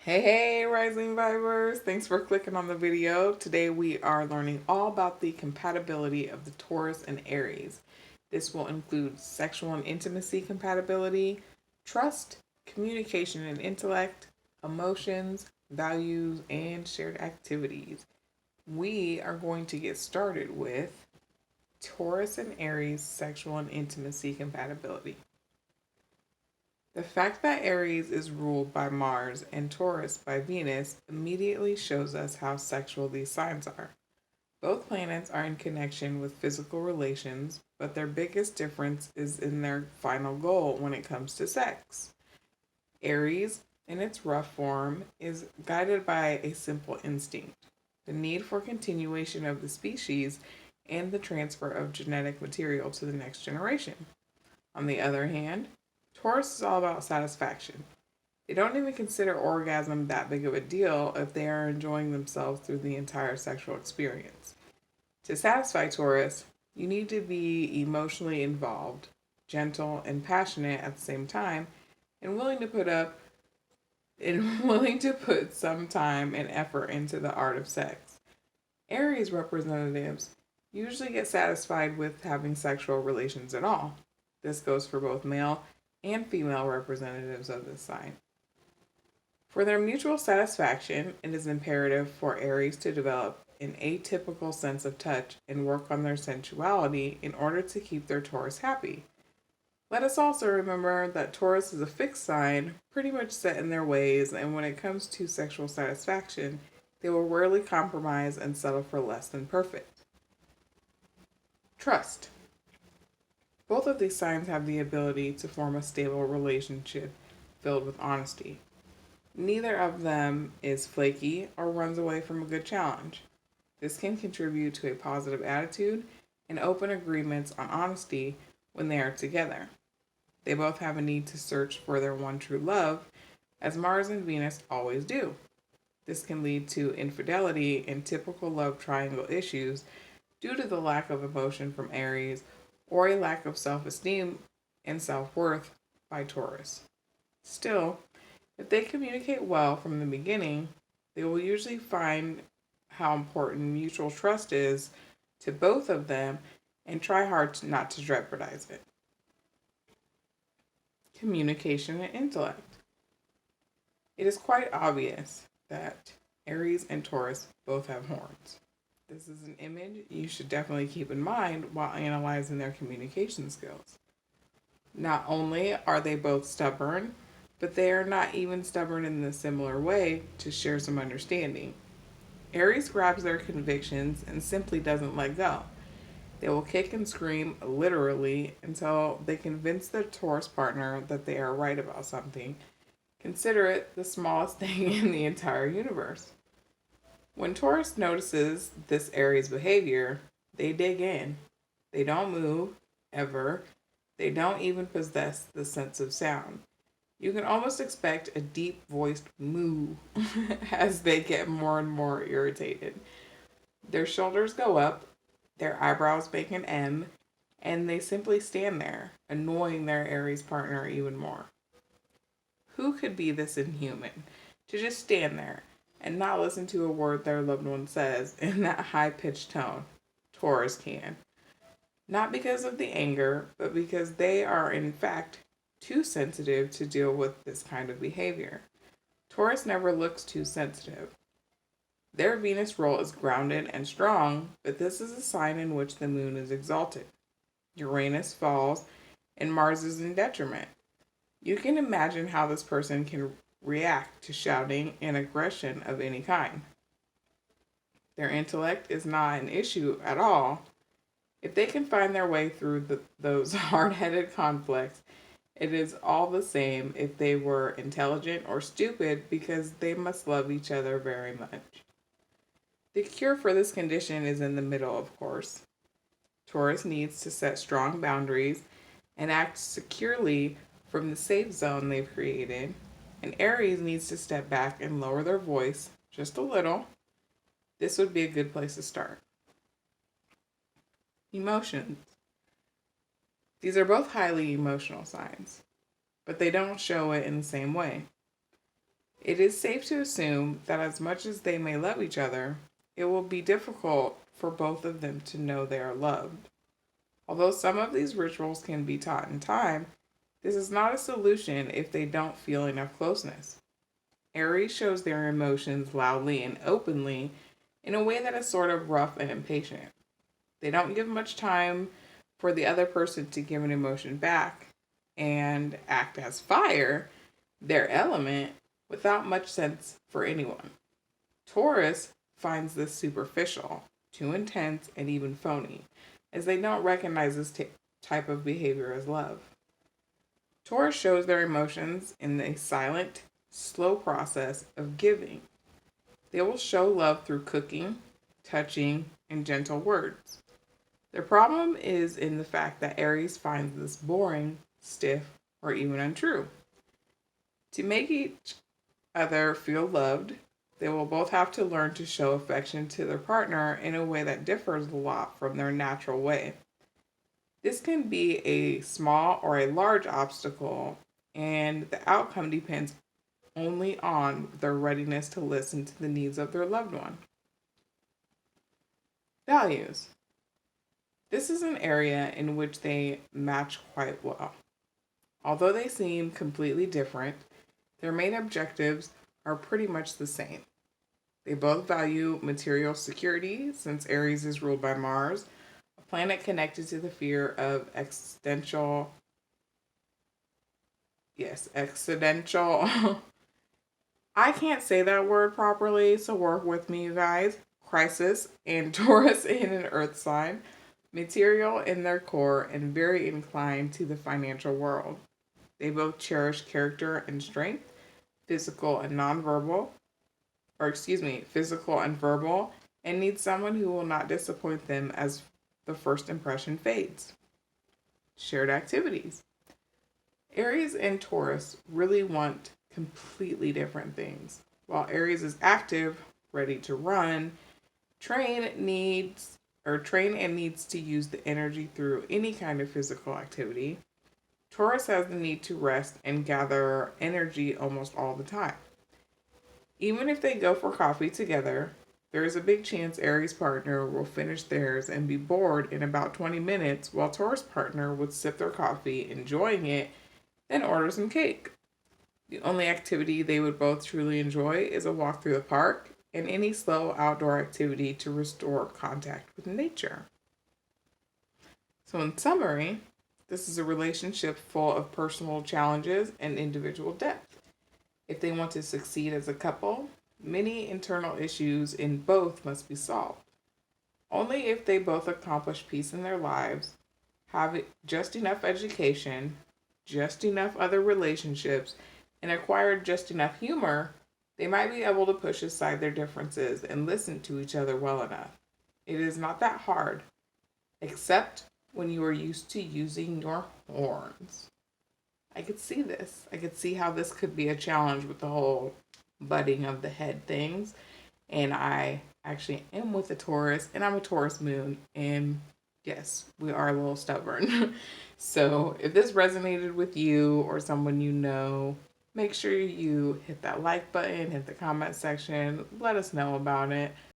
Hey, Rising Vibers! Thanks for clicking on the video. Today we are learning all about the compatibility of the Taurus and Aries. This will include sexual and intimacy compatibility, trust, communication and intellect, emotions, values, and shared activities. We are going to get started with Taurus and Aries sexual and intimacy compatibility. The fact that Aries is ruled by Mars and Taurus by Venus immediately shows us how sexual these signs are. Both planets are in connection with physical relations, but their biggest difference is in their final goal when it comes to sex. Aries, in its rough form, is guided by a simple instinct: the need for continuation of the species and the transfer of genetic material to the next generation. On the other hand, Taurus is all about satisfaction. They don't even consider orgasm that big of a deal if they are enjoying themselves through the entire sexual experience. To satisfy Taurus, you need to be emotionally involved, gentle, and passionate at the same time, and willing to put some time and effort into the art of sex. Aries representatives usually get satisfied with having sexual relations at all. This goes for both male and female representatives of this sign. For their mutual satisfaction, it is imperative for Aries to develop an atypical sense of touch and work on their sensuality in order to keep their Taurus happy. Let us also remember that Taurus is a fixed sign, pretty much set in their ways, and when it comes to sexual satisfaction, they will rarely compromise and settle for less than perfect. Trust. Both of these signs have the ability to form a stable relationship filled with honesty. Neither of them is flaky or runs away from a good challenge. This can contribute to a positive attitude and open agreements on honesty when they are together. They both have a need to search for their one true love, as Mars and Venus always do. This can lead to infidelity and typical love triangle issues due to the lack of emotion from Aries or a lack of self esteem and self worth by Taurus. Still, if they communicate well from the beginning, they will usually find how important mutual trust is to both of them and try hard not to jeopardize it. Communication and intellect. It is quite obvious that Aries and Taurus both have horns. This is an image you should definitely keep in mind while analyzing their communication skills. Not only are they both stubborn, but they are not even stubborn in a similar way to share some understanding. Aries grabs their convictions and simply doesn't let go. They will kick and scream literally until they convince their Taurus partner that they are right about something. Consider it the smallest thing in the entire universe. When Taurus notices this Aries behavior, they dig in. They don't move, ever. They don't even possess the sense of sound. You can almost expect a deep voiced moo as they get more and more irritated. Their shoulders go up, their eyebrows make an M, and they simply stand there, annoying their Aries partner even more. Who could be this inhuman to just stand there and not listen to a word their loved one says in that high pitched tone? Taurus can. Not because of the anger, but because they are, in fact, too sensitive to deal with this kind of behavior. Taurus never looks too sensitive. Their Venus role is grounded and strong, but this is a sign in which the moon is exalted. Uranus falls, and Mars is in detriment. You can imagine how this person can react to shouting and aggression of any kind. Their intellect is not an issue at all. If they can find their way through those hard headed conflicts, it is all the same if they were intelligent or stupid because they must love each other very much. The cure for this condition is in the middle, of course. Taurus needs to set strong boundaries and act securely from the safe zone they've created, and Aries needs to step back and lower their voice just a little. This would be a good place to start. Emotions. These are both highly emotional signs, but they don't show it in the same way. It is safe to assume that as much as they may love each other, it will be difficult for both of them to know they are loved. Although some of these rituals can be taught in time, this is not a solution if they don't feel enough closeness. Aries shows their emotions loudly and openly in a way that is sort of rough and impatient. They don't give much time for the other person to give an emotion back and act as fire, their element, without much sense for anyone. Taurus finds this superficial, too intense, and even phony, as they don't recognize this type of behavior as love. Taurus shows their emotions in a silent, slow process of giving. They will show love through cooking, touching, and gentle words. Their problem is in the fact that Aries finds this boring, stiff, or even untrue. To make each other feel loved, they will both have to learn to show affection to their partner in a way that differs a lot from their natural way. This can be a small or a large obstacle, and the outcome depends only on their readiness to listen to the needs of their loved one. Values. This is an area in which they match quite well. Although they seem completely different, their main objectives are pretty much the same. They both value material security, since Aries is ruled by Mars, a planet connected to the fear of existential, I can't say that word properly, so work with me, you guys. Crisis, and Taurus in an earth sign, material in their core, and very inclined to the financial world. They both cherish character and strength, physical and nonverbal, physical and verbal, and need someone who will not disappoint them as the first impression fades. Shared activities. Aries and Taurus really want completely different things. While Aries is active, ready to run, train and needs to use the energy through any kind of physical activity, Taurus has the need to rest and gather energy almost all the time. Even if they go for coffee together, there is a big chance Aries' partner will finish theirs and be bored in about 20 minutes, while Taurus' partner would sip their coffee, enjoying it, then order some cake. The only activity they would both truly enjoy is a walk through the park and any slow outdoor activity to restore contact with nature. So, in summary, this is a relationship full of personal challenges and individual depth. If they want to succeed as a couple, many internal issues in both must be solved. Only if they both accomplish peace in their lives, have just enough education, just enough other relationships, and acquire just enough humor, they might be able to push aside their differences and listen to each other well enough. It is not that hard, except when you are used to using your horns. I could see this. I could see how this could be a challenge with the whole butting of the head things. And I actually am with a Taurus, and I'm a Taurus moon. And yes, we are a little stubborn. So if this resonated with you or someone you know, make sure you hit that like button, hit the comment section, let us know about it.